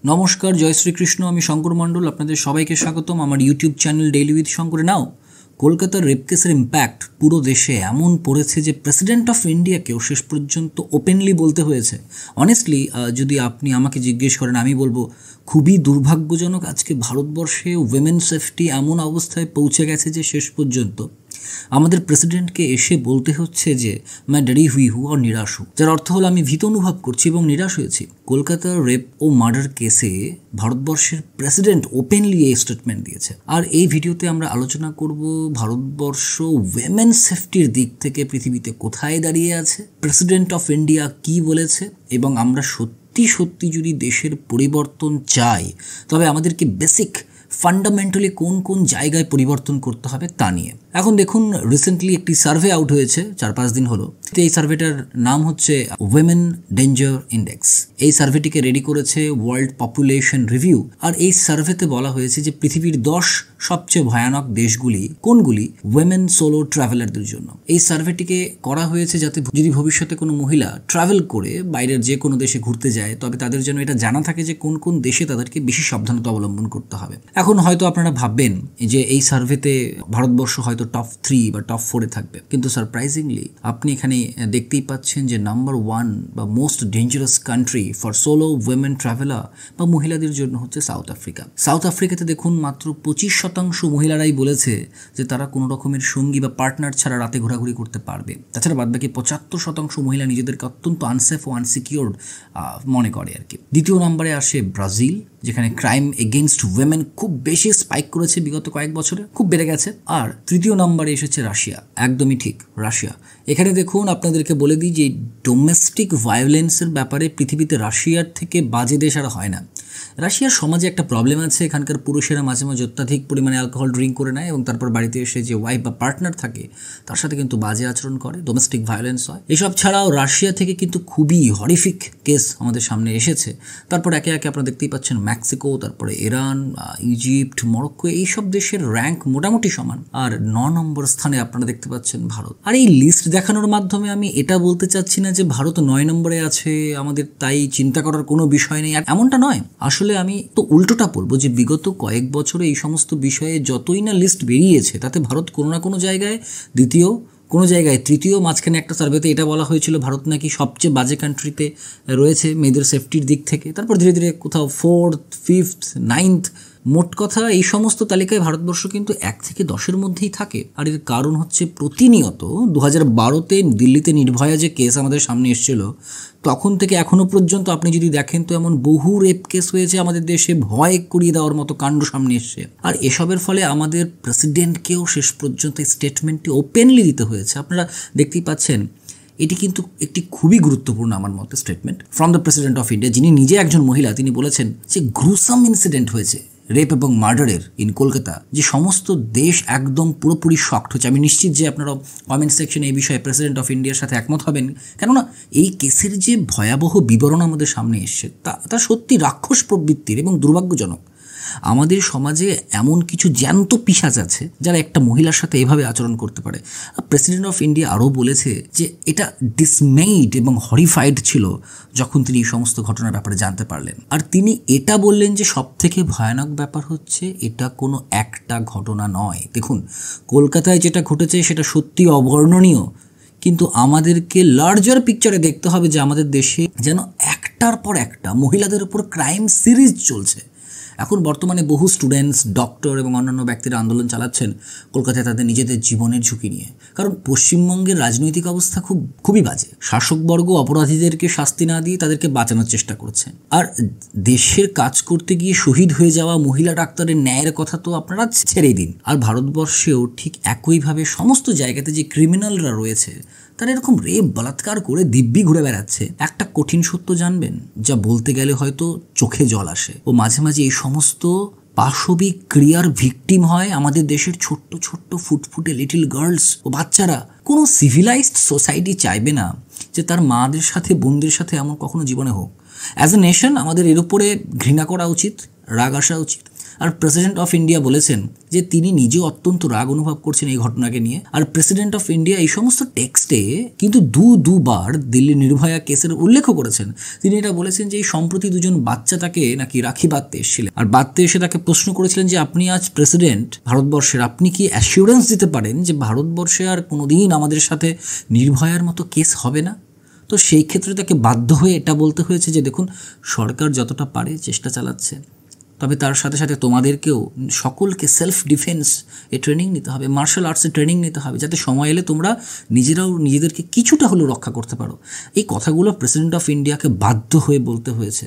নমস্কার, জয় শ্রীকৃষ্ণ। আমি শঙ্কর মণ্ডল, আপনাদের সবাইকে স্বাগতম আমার ইউটিউব চ্যানেল ডেইলি উইথ শঙ্করে। নাও, কলকাতার রেপ কেসের ইম্প্যাক্ট পুরো দেশে এমন পড়েছে যে প্রেসিডেন্ট অফ ইন্ডিয়াকেও শেষ পর্যন্ত ওপেনলি বলতে হয়েছে। অনেস্টলি যদি আপনি আমাকে জিজ্ঞেস করেন, আমি বলবো খুবই দুর্ভাগ্যজনক আজকে ভারতবর্ষে উইমেন সেফটি এমন অবস্থায় পৌঁছে গেছে যে শেষ পর্যন্ত আমাদের প্রেসিডেন্টকে এসে বলতে হচ্ছে যে ম্যাই ডেরি হুই হু আর নিরাশ হু, যার অর্থ হলো আমি ভীত অনুভব করছি এবং নিরাশ হয়েছি। কলকাতার রেপ ও মার্ডার কেসে ভারতবর্ষের প্রেসিডেন্ট ওপেনলি এই স্টেটমেন্ট দিয়েছে। আর এই ভিডিওতে আমরা আলোচনা করব ভারতবর্ষ উইমেন সেফটির দিক থেকে পৃথিবীতে কোথায় দাঁড়িয়ে আছে, প্রেসিডেন্ট অফ ইন্ডিয়া কি বলেছে, এবং আমরা সত্যি যদি দেশের পরিবর্তন চাই তবে আমাদেরকে বেসিক ফান্ডামেন্টালি কোন কোন জায়গায় পরিবর্তন করতে হবে তা নিয়ে। এখন দেখুন, রিসেন্টলি একটি সার্ভে আউট হয়েছে 4-5 দিন হলো। এই সার্ভেটার নাম হচ্ছে উইমেন ডেঞ্জার ইন্ডেক্স। এই সার্ভেটিকে রেডি করেছে ওয়ার্ল্ড পপুলেশন রিভিউ। আর এই সার্ভেতে বলা হয়েছে যে পৃথিবীর 10 সবচেয়ে ভয়ানক দেশগুলি কোনগুলি উইমেন সোলো ট্রাভেলারদের জন্য। এই সার্ভেটিকে করা হয়েছে যাতে যদি ভবিষ্যতে কোনো মহিলা ট্রাভেল করে বাইরের যে কোনো দেশে ঘুরতে যায় তবে তাদের জন্য এটা জানা থাকে যে কোন কোন দেশে তাদেরকে বেশি সাবধানতা অবলম্বন করতে হবে। এখন হয়তো আপনারা ভাববেন যে এই সার্ভেতে ভারতবর্ষ হয়তো টপ 3 বা টপ 4-এ থাকবে, কিন্তু সারপ্রাইজিংলি আপনি এখানে দেখতেই পাচ্ছেন যে নাম্বার 1 বা most dangerous country for solo women traveller বা মহিলাদের জন্য হচ্ছে সাউথ আফ্রিকা। সাউথ আফ্রিকাতে দেখুন মাত্র 25% মহিলারাই বলেছে যে তারা কোনো রকমের সঙ্গী বা পার্টনার ছাড়া রাতে ঘোরাঘুরি করতে পারবে। তাছাড়া বাদবাকি 75% মহিলা নিজেদেরকে অত্যন্ত আনসেফ ও আনসিকিউরড মনে করে আর কি। দ্বিতীয় নম্বরে আসে ব্রাজিল, যেখানে ক্রাইম এগেনস্ট উইমেন খুব বেশি স্পাইক করেছে বিগত কয়েক বছরে, খুব বেড়ে গেছে। আর তৃতীয় নম্বরে এসেছে রাশিয়া। একদমই ঠিক, রাশিয়া। এখানে দেখুন আপনাদেরকে বলে দিই যে ডোমেস্টিক ভায়োলেন্সের ব্যাপারে পৃথিবীতে রাশিয়ার থেকে বাজে দেশ আর হয় না। রাশিয়ার সমাজে একটা প্রবলেম আছে, এখানকার পুরুষেরা মাঝে মাঝে অত্যাধিক পরিমাণে অ্যালকোহল ড্রিঙ্ক করে নেয় এবং তারপর বাড়িতে এসে যে ওয়াইফ বা পার্টনার থাকে তার সাথে কিন্তু বাজে আচরণ করে, ডোমেস্টিক ভায়োলেন্স হয়। এসব ছাড়াও রাশিয়া থেকে কিন্তু খুবই হরিফিক কেস আমাদের সামনে এসেছে। তারপর একে একে আপনারা দেখতেই পাচ্ছেন মেক্সিকো, তারপরে ইরান, ইজিপ্ট, মরক্কো, এইসব দেশের র্যাঙ্ক মোটামুটি সমান। আর 9 নম্বর স্থানে আপনারা দেখতে পাচ্ছেন ভারত। আর এই লিস্ট দেখানোর মাধ্যমে আমি এটা বলতে চাচ্ছি না যে ভারত 9 নম্বরে আছে, আমাদের তাই চিন্তা করার কোনো বিষয় নেই, এমনটা নয়। আসলে আমি তো উল্টোটা বলবো যে বিগত কয়েক বছরে এই সমস্ত বিষয়ে যতই না লিস্ট বেরিয়েছে তাতে ভারত কোনো না কোনো জায়গায় দ্বিতীয়, কোনো জায়গায় তৃতীয়। মাঝখানে একটা সার্ভেতে এটা বলা হয়েছিল ভারত নাকি সবচেয়ে বাজে কান্ট্রিতে রয়েছে মেয়েদের সেফটির দিক থেকে। তারপর ধীরে ধীরে কোথাও 4th, 5th, 9th। মোট কথা এই সমস্ত তালিকায় ভারতবর্ষ কিন্তু 1 থেকে 10-এর মধ্যেই থাকে। আর এর কারণ হচ্ছে প্রতিনিয়ত 2012-তে দিল্লিতে নির্ভয়া যে কেস আমাদের সামনে এসেছিল তখন থেকে এখনো পর্যন্ত আপনি যদি দেখেন তো এমন বহু রেপ কেস হয়েছে আমাদের দেশে, ভয় করিয়ে দেওয়ার মতো কাণ্ড সামনে এসছে। আর এসবের ফলে আমাদের প্রেসিডেন্টকেও শেষ পর্যন্ত এই স্টেটমেন্টটি ওপেনলি দিতে হয়েছে। আপনারা দেখতেই পাচ্ছেন এটি কিন্তু একটি খুবই গুরুত্বপূর্ণ আমার মতে statement from the president of India, যিনি নিজে একজন মহিলা। তিনি বলেছেন যে গ্রুসাম ইনসিডেন্ট হয়েছে রেপ এবং মার্ডারের ইন কলকাতা, যে সমস্ত দেশ একদম পুরোপুরি শকড হচ্ছে। আমি নিশ্চিত যে আপনারা কমেন্ট সেকশনে এই বিষয়ে প্রেসিডেন্ট অফ ইন্ডিয়ার সাথে একমত হবেন, কেননা এই কেসের যে ভয়াবহ বিবরণ আমাদের সামনে এসছে তা সত্যি রাক্ষস প্রবৃত্তির এবং দুর্ভাগ্যজনক। আমাদের সমাজে এমন কিছু জ্যান্ত পিশাচ আছে যারা একটা মহিলার সাথে এভাবে আচরণ করতে পারে। প্রেসিডেন্ট অফ ইন্ডিয়া আরও বলেছে যে এটা ডিসমেইড এবং হরিফাইড ছিল যখন তিনি এই সমস্ত ঘটনার ব্যাপারে জানতে পারলেন। আর তিনি এটা বললেন যে সবথেকে ভয়ানক ব্যাপার হচ্ছে এটা কোনো একটা ঘটনা নয়। দেখুন, কলকাতায় যেটা ঘটেছে সেটা সত্যি অবর্ণনীয়, কিন্তু আমাদেরকে লার্জার পিকচারে দেখতে হবে যে আমাদের দেশে যেন একটার পর একটা মহিলাদের উপর ক্রাইম সিরিজ চলছে। এখন বর্তমানে বহু স্টুডেন্টস, ডক্টর এবং অন্যান্য ব্যক্তিরা আন্দোলন চালাচ্ছেন কলকাতায় তাদের নিজেদের জীবনের ঝুঁকি নিয়ে, কারণ পশ্চিমবঙ্গের রাজনৈতিক অবস্থা খুবই বাজে। শাসকবর্গ অপরাধীদেরকে শাস্তি না দিয়ে তাদেরকে বাঁচানোর চেষ্টা করছে। আর দেশের কাজ করতে গিয়ে শহীদ হয়ে যাওয়া মহিলা ডাক্তারের ন্যায়ের কথা তো আপনারা ছেড়েই দিন। আর ভারতবর্ষেও ঠিক একইভাবে সমস্ত জায়গাতে যে ক্রিমিনালরা রয়েছে তারা এরকম রেপ বলাৎকার করে দিব্যি ঘুরে বেড়াচ্ছে। একটা কঠিন সত্য জানবেন, যা বলতে গেলে হয়তো চোখে জল আসে। ও মাঝে মাঝে এই সমস্ত পাশবিক ক্রিয়ার ভিকটিম হয় আমাদের দেশের ছোট্ট ছোট্ট ফুটফুটে লিটল গার্লস ও বাচ্চারা। কোনো সিভিলাইজড সোসাইটি চাইবে না যে তার মাদের সাথে, বোনদের সাথে এমন কখনো জীবনে হোক। অ্যাজ এ নেশন আমাদের এর উপরে ঘৃণা করা উচিত, রাগ আসা উচিত। আর প্রেসিডেন্ট অফ ইন্ডিয়া বলেছেন যে তিনি নিজে অত্যন্ত রাগ অনুভব করছেন এই ঘটনাকে নিয়ে। আর প্রেসিডেন্ট অফ ইন্ডিয়া এই সমস্ত টেক্সটে কিন্তু দুবার দিল্লি নির্ভয়া কেসের উল্লেখ করেছেন। তিনি এটা বলেছেন যে এই সম্প্রতি দুজন বাচ্চা তাকে নাকি রাখি বাঁধতে এসেছিলেন, আর বাঁধতে এসে তাকে প্রশ্ন করেছিলেন যে আপনি আজ প্রেসিডেন্ট ভারতবর্ষের, আপনি কি অ্যাসিউরেন্স দিতে পারেন যে ভারতবর্ষে আর কোনোদিন আমাদের সাথে নির্ভয়ার মতো কেস হবে না? তো সেই ক্ষেত্রে তাকে বাধ্য হয়ে এটা বলতে হয়েছে যে দেখুন, সরকার যতটা পারে চেষ্টা চালাচ্ছে, তবে তার সাথে সাথে তোমাদেরকেও সকলকে সেলফ ডিফেন্স ট্রেনিং নিতে হবে, মার্শাল আর্টসের ট্রেনিং নিতে হবে, যাতে সময় এলে তোমরা নিজেরাও নিজেদেরকে কিছুটা হলেও রক্ষা করতে পারো। এই কথাগুলো প্রেসিডেন্ট অফ ইন্ডিয়াকে বাধ্য হয়ে বলতে হয়েছে।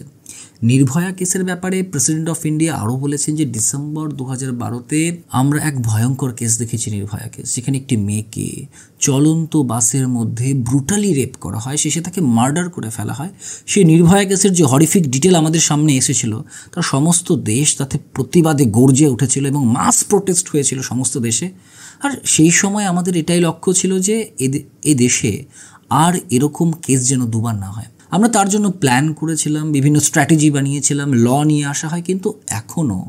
নির্ভয়া কেসের ব্যাপারে প্রেসিডেন্ট অফ ইন্ডিয়া আরও বলেছেন যে ডিসেম্বর 2012-তে আমরা এক ভয়ঙ্কর কেস দেখেছি, নির্ভয়া কেস, যেখানে একটি মেয়েকে চলন্ত বাসের মধ্যে ব্রুটালি রেপ করা হয়, শেষে তাকে মার্ডার করে ফেলা হয়। সেই নির্ভয়া কেসের যে হরিফিক ডিটেল আমাদের সামনে এসেছিল, তার সমস্ত দেশ তাতে প্রতিবাদে গর্জে উঠেছিল এবং মাস প্রোটেস্ট হয়েছিল সমস্ত দেশে। আর সেই সময় আমাদের এটাই লক্ষ্য ছিল যে এ দেশে আর এরকম কেস যেন দুবার না হয়। আমরা তার জন্য প্ল্যান করেছিলাম, বিভিন্ন স্ট্র্যাটেজি বানিয়েছিলাম, ল নিয়ে আসা হয়, কিন্তু এখনও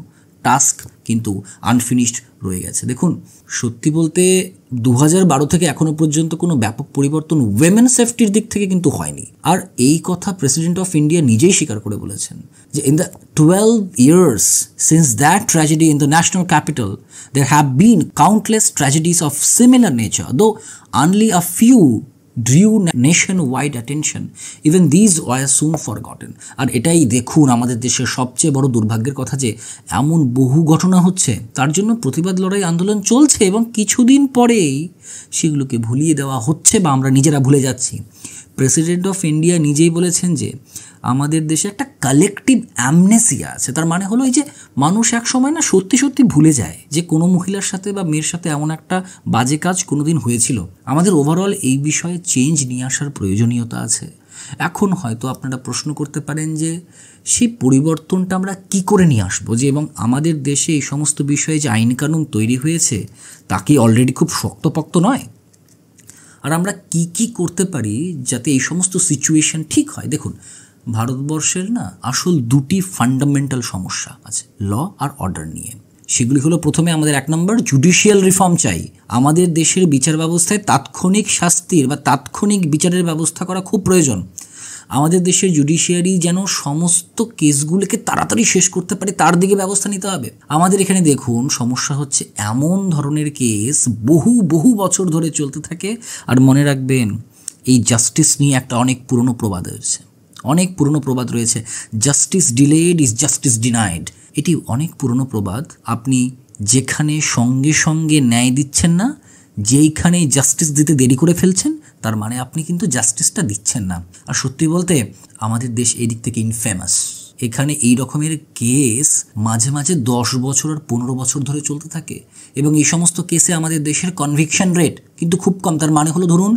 টাস্ক কিন্তু আনফিনিশড রয়ে গেছে। দেখুন, সত্যি বলতে 2012 থেকে এখনো পর্যন্ত কোনো ব্যাপক পরিবর্তন উইমেন সেফটির দিক থেকে কিন্তু হয়নি। আর এই কথা প্রেসিডেন্ট অফ ইন্ডিয়া নিজেই স্বীকার করে বলেছেন যে in the 12 years since that tragedy in the national capital there have been countless tragedies of similar nature, though only a few drew nationwide attention. Even these were soon forgotten. আর এটাই দেখুন আমাদের দেশের সবচেয়ে বড় দুর্ভাগ্যের কথা যে এমন বহু ঘটনা হচ্ছে, তার জন্য প্রতিবাদ লড়াই আন্দোলন চলছে এবং কিছুদিন পরেই সেগুলোকে ভুলিয়ে দেওয়া হচ্ছে বা আমরা নিজেরা ভুলে যাচ্ছি। প্রেসিডেন্ট অফ ইন্ডিয়া নিজেই বলেছেন যে আমাদের দেশে একটা কালেকটিভ অ্যামনেসিয়া আছে। তার মানে হলো এই যে মানুষ এক সময় না সত্যি সত্যি ভুলে যায় যে কোনো মহিলার সাথে বা মেয়ের সাথে এমন একটা বাজে কাজ কোনোদিন হয়েছিল। আমাদের ওভারঅল এই বিষয়ে চেঞ্জ নিয়ে আসার প্রয়োজনীয়তা আছে। এখন হয়তো আপনারা প্রশ্ন করতে পারেন যে সেই পরিবর্তনটা আমরা কি করে নিয়ে আসবো, যে এবং আমাদের দেশে এই সমস্ত বিষয়ে যে আইন কানুন তৈরি হয়েছে তা কি অলরেডি খুব শক্তপোক্ত নয়? আর আমরা কি করতে পারি যাতে এই সমস্ত সিচুয়েশন ঠিক হয়? দেখুন, ভারতবর্ষের না আসল দুটি ফান্ডামেন্টাল সমস্যা আছে ল আর অর্ডার নিয়ে। সেগুলি হলো, প্রথমে আমাদের 1 নম্বর জুডিশিয়াল রিফর্ম চাই। আমাদের দেশের বিচার ব্যবস্থায় তাৎক্ষণিক শাস্তির বা তাৎক্ষণিক বিচারের ব্যবস্থা করা খুব প্রয়োজন। আমাদের দেশের জুডিশিয়ারি যেন সমস্ত কেসগুলোকে তাড়াতাড়ি শেষ করতে পারে তার দিকে ব্যবস্থা নিতে হবে। আমাদের এখানে দেখুন সমস্যা হচ্ছে এমন ধরনের কেস বহু বছর ধরে চলতে থাকে। আর মনে রাখবেন, এই জাস্টিস নিয়ে একটা অনেক পুরনো প্রবাদ রয়েছে, justice delayed is justice denied. এটি অনেক পুরনো প্রবাদ। আপনি যেখানে সঙ্গে সঙ্গে ন্যায় দিচ্ছেন না, যেইখানে জাস্টিস দিতে দেরি করে ফেলছেন, তার মানে আপনি কিন্তু জাস্টিসটা দিচ্ছেন না। আর সত্যি বলতে আমাদের দেশ এই দিক থেকে ইনফেমাস। এখানে এই রকমের কেস মাঝে মাঝে 10 বছর আর 15 বছর ধরে চলতে থাকে এবং এই সমস্ত কেসে আমাদের দেশের কনভিকশন রেট কিন্তু খুব কম। তার মানে হলো, ধরুন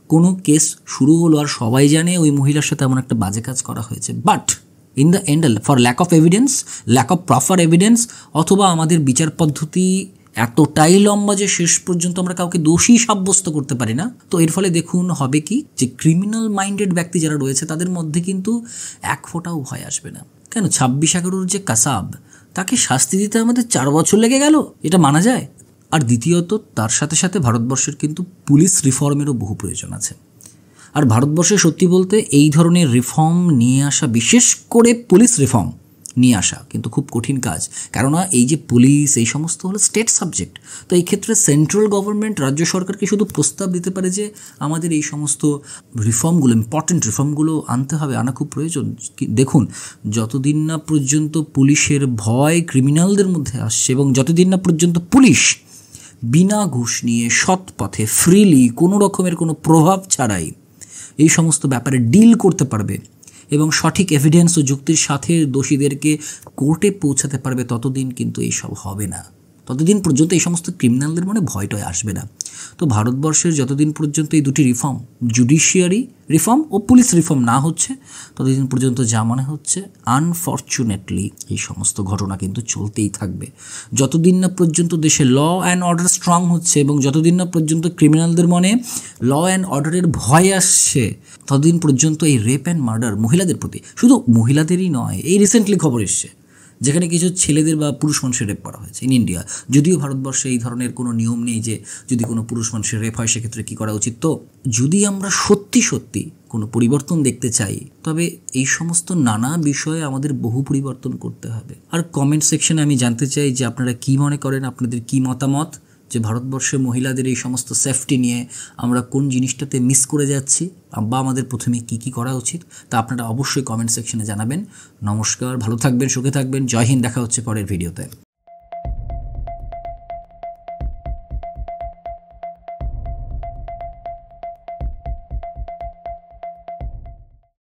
কোনো কেস শুরু হলো আর সবাই জানে ওই মহিলার সাথে এমন একটা বাজে কাজ করা হয়েছে, but in the end for lack of evidence, lack of proper evidence, অথবা আমাদের বিচার পদ্ধতি এতটাই লম্বা যে শেষ পর্যন্ত আমরা কাউকে দোষী সাব্যস্ত করতে পারি না। তো এর ফলে দেখুন হবে কি, যে ক্রিমিনাল মাইন্ডেড ব্যক্তি যারা রয়েছে তাদের মধ্যে কিন্তু এক ফোঁটাও ভয় আসবে না। কেন? 26/11 যে কাসাব, তাকে শাস্তি দিতে আমাদের 4 বছর লেগে গেল, এটা মানা যায়? আর দ্বিতীয়ত তার সাথে সাথে ভারতবর্ষের কিন্তু পুলিশ রিফর্মেরও বহু প্রয়োজন আছে। আর ভারতবর্ষে সত্যি বলতে এই ধরনের রিফর্ম নিয়ে আসা, বিশেষ করে পুলিশ রিফর্ম নিয়ে আসা কিন্তু খুব কঠিন কাজ। কেননা এই যে পুলিশ, এই সমস্ত হলো স্টেট সাবজেক্ট। তো এই ক্ষেত্রে সেন্ট্রাল গভর্নমেন্ট, রাজ্য সরকারকে শুধু প্রস্তাব দিতে পারে যে আমাদের এই সমস্ত রিফর্মগুলো, ইম্পর্টেন্ট রিফর্মগুলো আনতে হবে, আনা খুব প্রয়োজন। দেখুন, যতদিন না পর্যন্ত পুলিশের ভয় ক্রিমিনালদের মধ্যে আসছে এবং যতদিন না পর্যন্ত পুলিশ বিনা ঘুষ নিয়ে সৎ পথে ফ্রিলি কোনো রকমের কোনো প্রভাব ছাড়াই এই সমস্ত ব্যাপারে ডিল করতে পারবে এবং সঠিক এভিডেন্স ও যুক্তির সাথে দোষীদেরকে কোর্টে পৌঁছাতে পারবে, ততদিন কিন্তু এইসব হবে না। ততদিন পর্যন্ত এই সমস্ত ক্রিমিনালদের মনে ভয়টয় আসবে না। তো ভারতবর্ষের যতদিন পর্যন্ত এই দুটি রিফর্ম, জুডিশিয়ারি রিফর্ম ও পুলিশ রিফর্ম না হচ্ছে, ততদিন পর্যন্ত যা মনে হচ্ছে আনফর্চুনেটলি এই সমস্ত ঘটনা কিন্তু চলতেই থাকবে। যতদিন না পর্যন্ত দেশে ল অ্যান্ড অর্ডার স্ট্রং হচ্ছে এবং যতদিন না পর্যন্ত ক্রিমিনালদের মনে ল অ্যান্ড অর্ডারের ভয় আসছে, ততদিন পর্যন্ত এই রেপ অ্যান্ড মার্ডার মহিলাদের প্রতি, শুধু মহিলাদেরই নয়, এই রিসেন্টলি খবর এসছে যেখানে কিছু ছেলেদের বা পুরুষ মানুষের রেপ করা হয়েছে ইন ইন্ডিয়া। যদিও ভারতবর্ষে এই ধরনের কোনো নিয়ম নেই যে যদি কোনো পুরুষ মানুষের রেপ হয় সেক্ষেত্রে কী করা উচিত। তো যদি আমরা সত্যি সত্যি কোনো পরিবর্তন দেখতে চাই তবে এই সমস্ত নানা বিষয়ে আমাদের বহু পরিবর্তন করতে হবে। আর কমেন্ট সেকশনে আমি জানতে চাই যে আপনারা কী মনে করেন, আপনাদের কী মতামত যে ভারতবর্ষে মহিলাদের এই সমস্ত সেফটি নিয়ে আমরা কোন জিনিসটাতে মিস করে যাচ্ছি বা আমাদের প্রথমে কি কি করা উচিত, তা আপনারা অবশ্যই কমেন্ট সেকশনে জানাবেন। নমস্কার, ভালো থাকবেন, সুখে থাকবেন, জয় হিন্দ। দেখা হচ্ছে পরের ভিডিওতে।